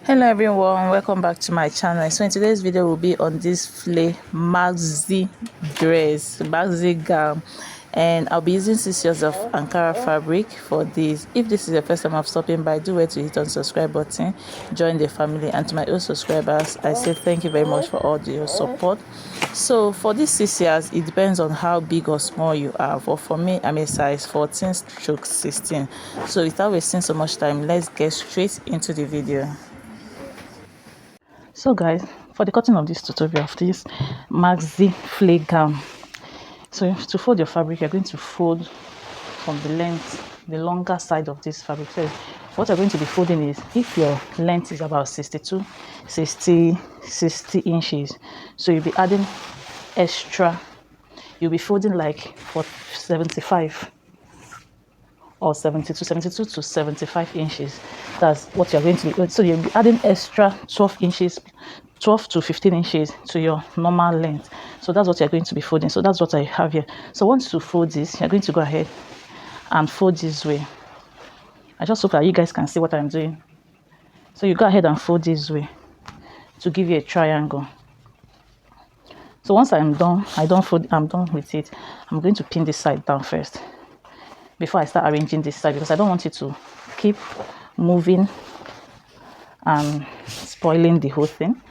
Hello everyone, welcome back to my channel. So in today's video will be on this maxi gown, and I'll be using 6 yards of Ankara fabric for this. If this is your first time of stopping by, do wait to hit on subscribe button, join the family, and to my old subscribers I say thank you very much for all your support. So for this 6 yards, it depends on how big or small you are. But for me, I'm a size 14/16. So without wasting so much time, let's get straight into the video. So guys, for the cutting of this tutorial of this maxi gown, so to fold your fabric, you're going to fold from the length, the longer side of this fabric. So what you're going to be folding is, if your length is about 60 inches, so you'll be adding extra, you'll be folding like for 75 or 72 to 75 inches. That's what you're going to be. So you'll be adding extra 12 to 15 inches to your normal length. So that's what you're going to be folding. So that's what I have here. So once you fold this, you're going to go ahead and fold this way. I just hope that you guys can see what I'm doing. So you go ahead and fold this way to give you a triangle. So once I'm done with it, I'm going to pin this side down first before I start arranging this side, because I don't want it to keep moving and spoiling the whole thing.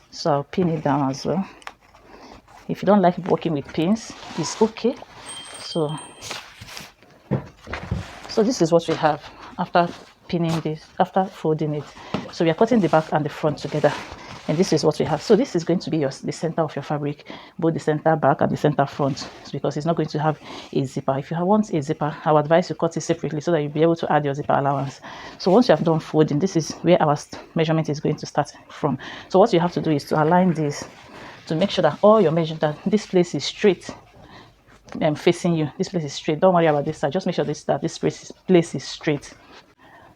So I'll pin it down as well. If you don't like working with pins, it's okay. So this is what we have after pinning this, after folding it. So we are cutting the back and the front together, and this is what we have. So this is going to be the center of your fabric, both the center back and the center front, because it's not going to have a zipper. If you want a zipper, I would advise you cut it separately so that you'll be able to add your zipper allowance. So once you have done folding, this is where our measurement is going to start from. So what you have to do is to align this to make sure that all your measurement, that this place is straight and facing you. This place is straight. Don't worry about this side. Just make sure that this place is straight.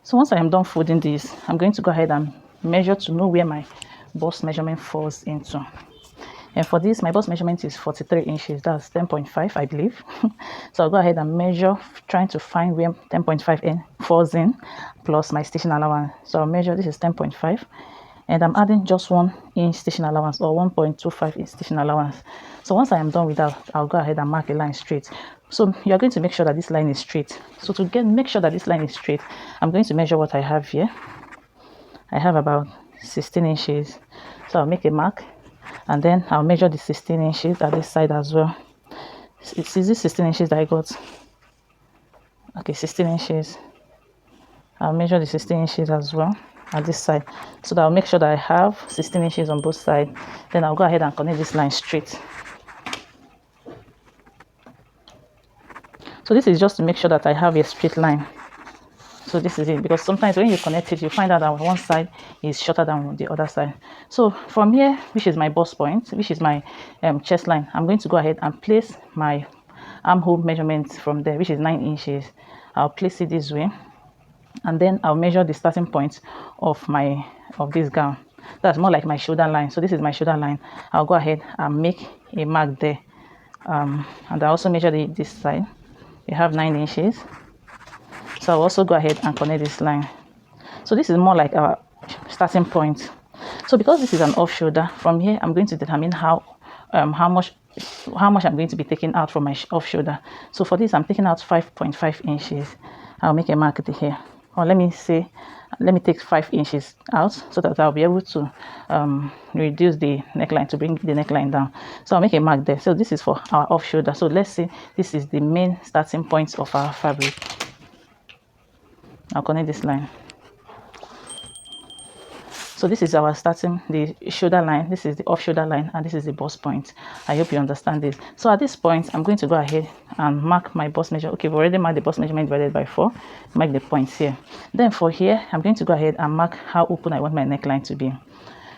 So once I am done folding this, I'm going to go ahead and measure to know where my bust measurement falls into. And for this, my bust measurement is 43 inches. That's 10.5, I believe. So I'll go ahead and measure, trying to find where 10.5 falls in, plus my stitching allowance. So I'll measure, this is 10.5, and I'm adding just 1 inch stitching allowance, or 1.25 inch stitching allowance. So once I am done with that, I'll go ahead and mark a line straight. So you're going to make sure that this line is straight. So to make sure that this line is straight, I'm going to measure what I have here. I have about 16 inches. So I'll make a mark, and then I'll measure the 16 inches at this side as well. Is this 16 inches that I got? Okay, 16 inches. I'll measure the 16 inches as well at this side, so that I'll make sure that I have 16 inches on both sides. Then I'll go ahead and connect this line straight. So this is just to make sure that I have a straight line. So this is it, because sometimes when you connect it, you find out that one side is shorter than the other side. So from here, which is my bust point, which is my chest line, I'm going to go ahead and place my armhole measurement from there, which is 9 inches. I'll place it this way, and then I'll measure the starting point of this gown. That's more like my shoulder line. So this is my shoulder line. I'll go ahead and make a mark there, and I also measure this side. We have 9 inches. So I'll also go ahead and connect this line. So this is more like our starting point. So because this is an off shoulder, from here I'm going to determine how much I'm going to be taking out from my off shoulder. So for this, I'm taking out 5.5 inches. I'll make a mark here, or let me take 5 inches out, so that I'll be able to reduce the neckline, to bring the neckline down. So I'll make a mark there. So this is for our off shoulder. So let's say this is the main starting point of our fabric. I'll connect this line. So this is our the shoulder line, this is the off shoulder line, and this is the bust point. I hope you understand this. So at this point, I'm going to go ahead and mark my bust measure. Okay, we've already marked the bust measurement divided by 4. Mark the points here. Then for here, I'm going to go ahead and mark how open I want my neckline to be.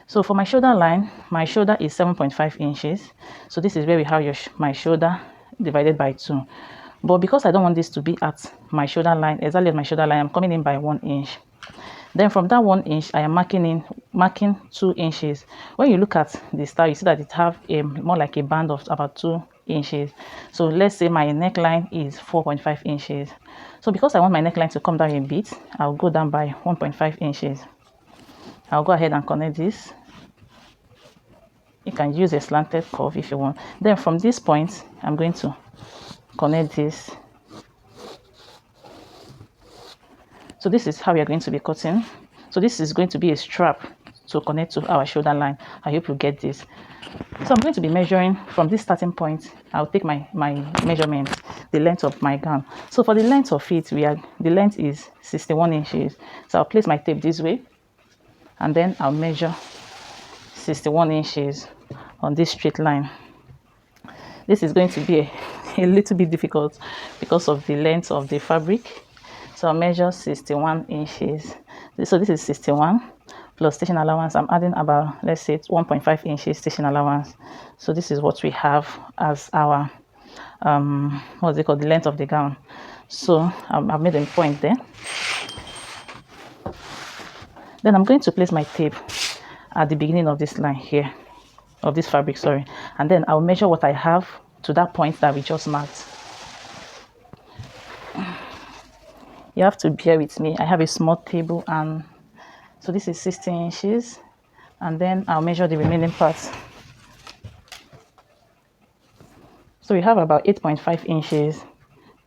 So for my shoulder line, my shoulder is 7.5 inches. So this is where we have my shoulder divided by 2. But because I don't want this to be at my shoulder line, exactly at my shoulder line, I'm coming in by 1 inch. Then from that 1 inch, I am marking 2 inches. When you look at the style, you see that it have more like a band of about 2 inches. So let's say my neckline is 4.5 inches. So because I want my neckline to come down a bit, I'll go down by 1.5 inches. I'll go ahead and connect this. You can use a slanted curve if you want. Then from this point, I'm going to connect this. So this is how we are going to be cutting. So this is going to be a strap to connect to our shoulder line. I hope you get this. So I'm going to be measuring from this starting point. I'll take my measurement, the length of my gown. So for the length of it, the length is 61 inches. So I'll place my tape this way, and then I'll measure 61 inches on this straight line. This is going to be a little bit difficult because of the length of the fabric. So I'll measure 61 inches. So this is 61 plus stitching allowance. I'm adding about, let's say, 1.5 inches stitching allowance. So this is what we have as our what's it called, the length of the gown. So I've made a point there. Then I'm going to place my tape at the beginning of this line here, of this fabric, sorry, and then I'll measure what I have to that point that we just marked. You have to bear with me. I have a small table, and so this is 60 inches, and then I'll measure the remaining parts. So we have about 8.5 inches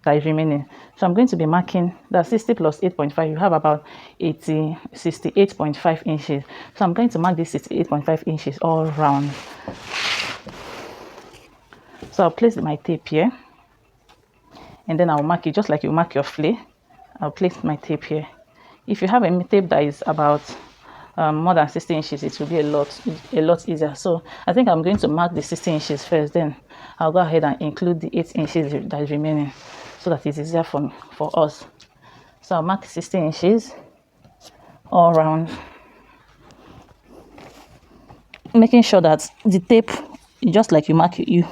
that is remaining. So I'm going to be marking that 60 plus 8.5. You have about 68.5 inches. So I'm going to mark this 68.5 inches all round. So I'll place my tape here, and then I'll mark it just like you mark your flay. I'll place my tape here. If you have a tape that is about more than 60 inches, it will be a lot easier. So I think I'm going to mark the 60 inches first, then I'll go ahead and include the 8 inches that is remaining, so that it's easier for us. So I'll mark 60 inches all around, making sure that the tape, just like you mark, you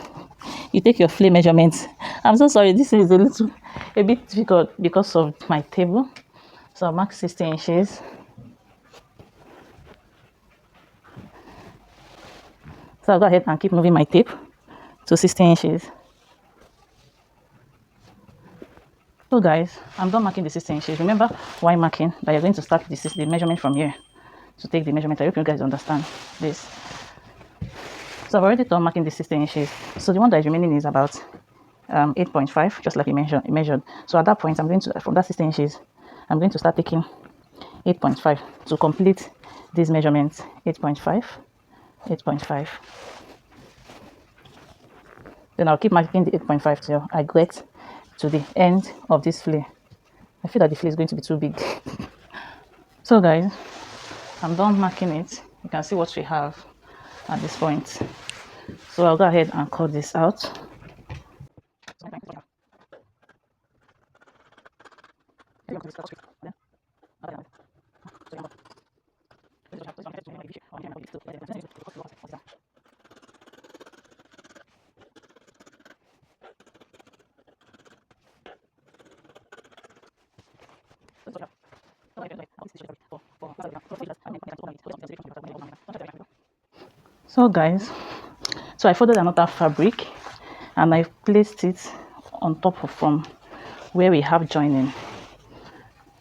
take your flay measurements. I'm so sorry, this is a bit difficult because of my table. So I'll mark 60 inches. So I'll go ahead and keep moving my tape to 60 inches. So guys, I'm done marking the 60 inches. Remember why marking, that you're going to start the measurement from here to take the measurement. I hope you guys understand this. So I've already done marking the 60 inches. So the one that is remaining is about 8.5, just like you measured. So at that point, I'm going to, from that 60 inches, I'm going to start taking 8.5 to complete these measurements. 8.5, 8.5. Then I'll keep marking the 8.5 till I get to the end of this flay. I feel that the flay is going to be too big. So guys, I'm done marking it. You can see what we have at this point. So I'll go ahead and cut this out. So guys, so I folded another fabric and I placed it on top of from where we have joining,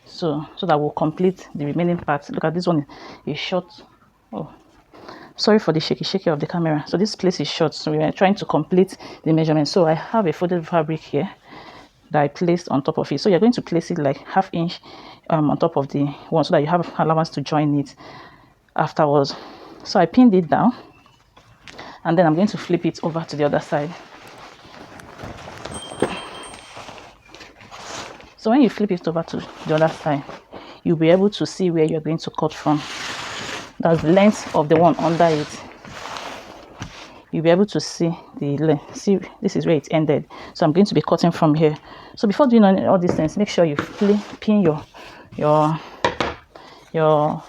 so that we'll complete the remaining parts. Look at this one is short. Oh, sorry for the shaky of the camera. So this place is short, so we are trying to complete the measurement. So I have a folded fabric here that I placed on top of it. So you're going to place it like ½ inch on top of the one, so that you have allowance to join it afterwards. So I pinned it down, and then I'm going to flip it over to the other side. So when you flip it over to the other side, you'll be able to see where you're going to cut from. That's the length of the one under it. You'll be able to see the length. See, this is where it ended. So I'm going to be cutting from here. So before doing all these things, make sure you pin your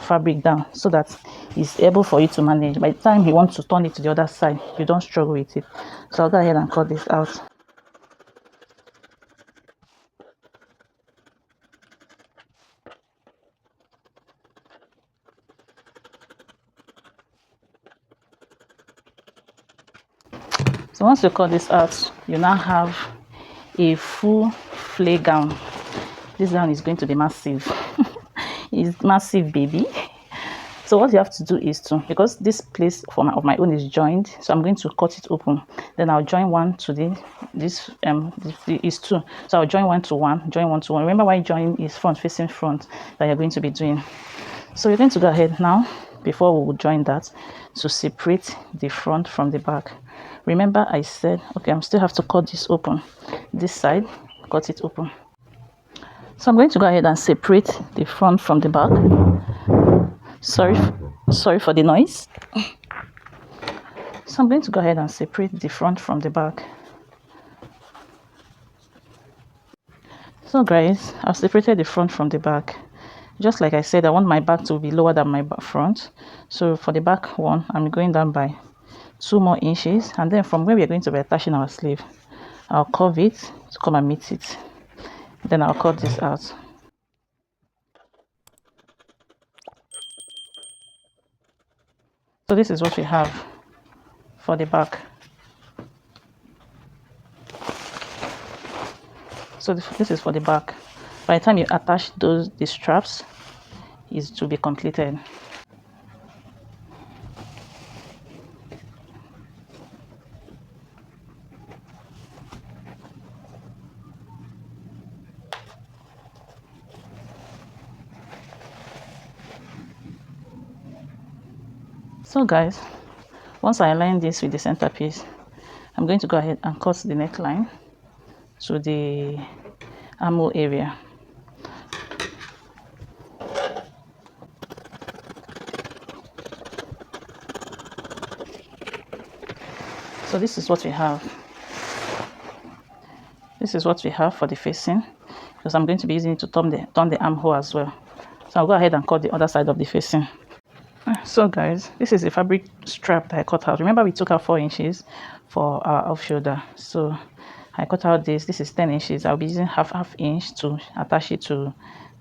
fabric down, so that it's able for you to manage. By the time you want to turn it to the other side, you don't struggle with it. So I'll go ahead and cut this out. So once you cut this out, you now have a full flay gown. This gown is going to be massive. It's massive, baby. So what you have to do is to, because this place for of my own is joined, so I'm going to cut it open. Then I'll join one to this is two, so I'll join one to one, join one to one. Remember why join is front facing front that you're going to be doing. So you're going to go ahead now, before we will join that, to separate the front from the back. Remember I said, okay, I still have to cut this open, this side, cut it open. So I'm going to go ahead and separate the front from the back. Sorry for the noise. So I'm going to go ahead and separate the front from the back. So guys, I've separated the front from the back. Just like I said, I want my back to be lower than my front. So for the back one, I'm going down by 2 more inches, and then from where we are going to be attaching our sleeve, I'll curve it to come and meet it. Then I'll cut this out. So this is what we have for the back. So this is for the back. By the time you attach the straps, is to be completed. So guys, once I align this with the centerpiece, I'm going to go ahead and cut the neckline to the armhole area. So this is what we have. This is what we have for the facing, because I'm going to be using it to turn the armhole as well. So I'll go ahead and cut the other side of the facing. So guys, this is the fabric strap that I cut out. Remember we took out 4 inches for our off shoulder, so I cut out this is 10 inches. I'll be using half inch to attach it to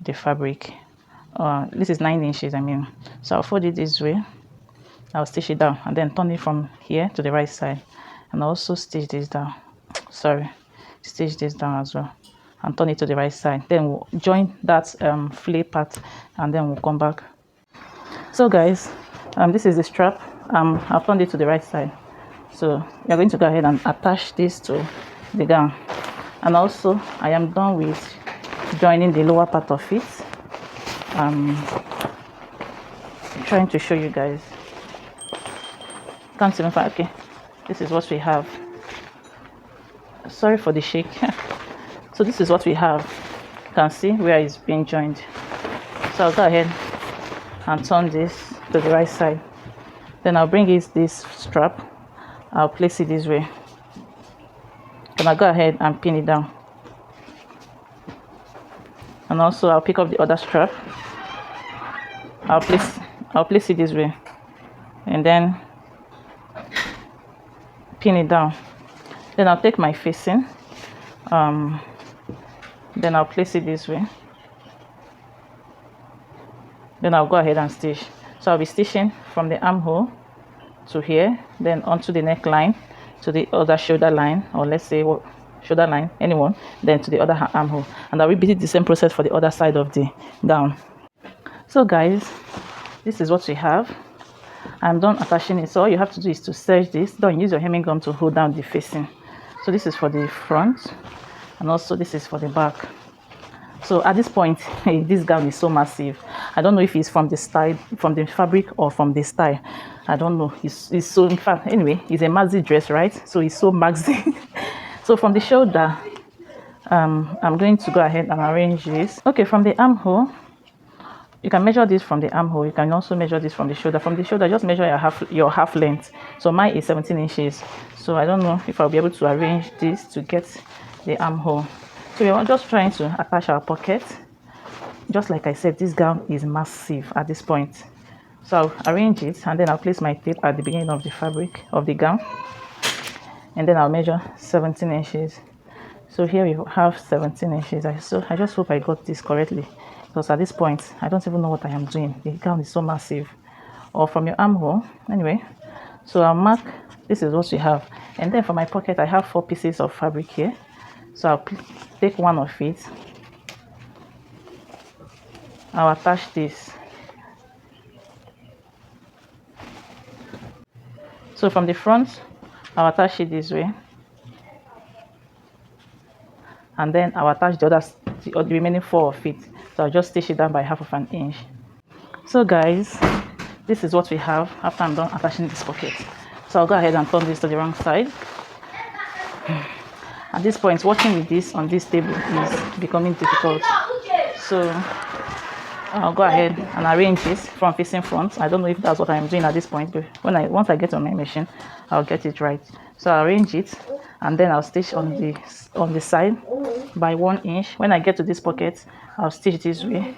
the fabric. This is 9 inches, I mean. So I'll fold it this way, I'll stitch it down, and then turn it from here to the right side, and also stitch this down, stitch this down as well, and turn it to the right side. Then we'll join that fillet part, and then we'll come back. So guys, this is the strap. I've turned it to the right side, so you're going to go ahead and attach this to the gown. And also I am done with joining the lower part of it. Trying to show you guys. Can't even find. Okay, this is what we have. Sorry for the shake. So this is what we have. You can see where it's being joined. So I'll go ahead and turn this to the right side. Then I'll bring it this strap, I'll place it this way, then I'll go ahead and pin it down. And also I'll pick up the other strap, I'll place it this way, and then pin it down. Then I'll take my facing, then I'll place it this way. Then I'll go ahead and stitch. So I'll be stitching from the armhole to here, then onto the neckline, to the other shoulder line, or let's say shoulder line, anyone, then to the other armhole. And I'll repeat the same process for the other side of the gown. So guys, this is what we have. I'm done attaching it. So all you have to do is to serge this. Don't use your hemming gum to hold down the facing. So this is for the front, and also this is for the back. So at this point, this gown is so massive. I don't know if it's from the style, from the fabric, or from the style. I don't know. It's so, in fact, anyway, it's a maxi dress, right? So it's so maxi. So from the shoulder, I'm going to go ahead and arrange this. Okay, from the armhole, you can measure this from the armhole. You can also measure this from the shoulder. From the shoulder, just measure your half length. So mine is 17 inches. So I don't know if I'll be able to arrange this to get the armhole. So we're just trying to attach our pocket. Just like I said, this gown is massive at this point. So I'll arrange it, and then I'll place my tape at the beginning of the fabric of the gown, and then I'll measure 17 inches. So here we have 17 inches. I just hope I got this correctly, because at this point I don't even know what I am doing. The gown is so massive. Or from your armhole, anyway. So I'll mark. This is what we have, and then for my pocket I have 4 pieces of fabric here. So I'll take one of it, I'll attach this, So from the front, I'll attach it this way, and then I'll attach the remaining 4 of it. So I'll just stitch it down by 1/2 of an inch. So guys, this is what we have after I'm done attaching this pocket. So I'll go ahead and turn this to the wrong side. At this point, working with this on this table is becoming difficult. So I'll go ahead and arrange it from facing front. I don't know if that's what I'm doing at this point, but once I get on my machine, I'll get it right. So I'll arrange it, and then I'll stitch on the side by 1 inch. When I get to this pocket, I'll stitch this way,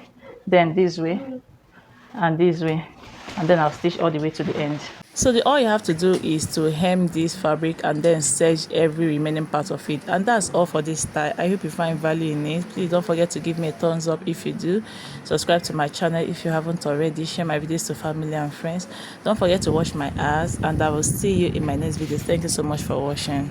then this way, and this way, and then I'll stitch all the way to the end. So all you have to do is to hem this fabric and then stitch every remaining part of it, and that's all for this style. I hope you find value in it. Please don't forget to give me a thumbs up if you do. Subscribe to my channel if you haven't already. Share my videos to family and friends. Don't forget to watch my ads, and I will see you in my next video. Thank you so much for watching.